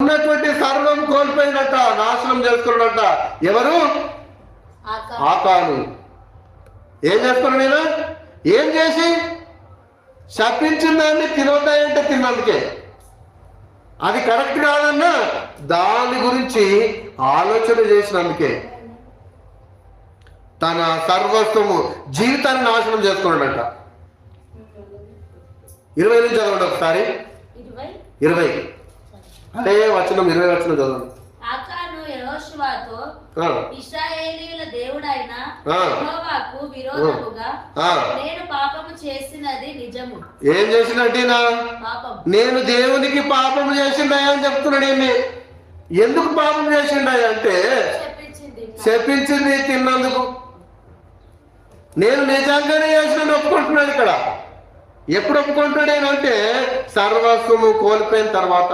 ఉన్నటువంటి సర్వం కోల్పోయినట్ట, నాశనం చేసుకున్నట్ట. ఎవరు? ఆకాను. ఏం చేసుకున్నాడు నేను? ఏం చేసి? శపించిన దాన్ని తినొద్దాయంటే తిన్నందుకే. అది కరెక్ట్ కాదన్నా దాని గురించి ఆలోచన చేసినందుకే తన సర్వస్వము జీవితాన్ని నాశనం చేసుకున్నాడట. 20 నుంచి చదవండి ఒకసారి. 20 అదే వచనం, 20 వచనం చదవండి. ఆకాను యెహోషువతో, ఇశ్రాయేలీయుల దేవుడైన యెహోవాకు విరోధముగా నేను పాపము చేసినది నిజము. ఏం చేసినట్టేనా? నేను దేవునికి పాపము చేసిండాయా అని చెప్తున్నాడు. ఎందుకు పాపం చేసిండాయా అంటే శపించింది తిన్నందుకు. నేను నిజంగానే చేసిన ఒప్పుకుంటున్నాను. ఇక్కడ ఎప్పుడు ఒప్పుకుంటున్నాడేనంటే సర్వస్వము కోల్పోయిన తర్వాత.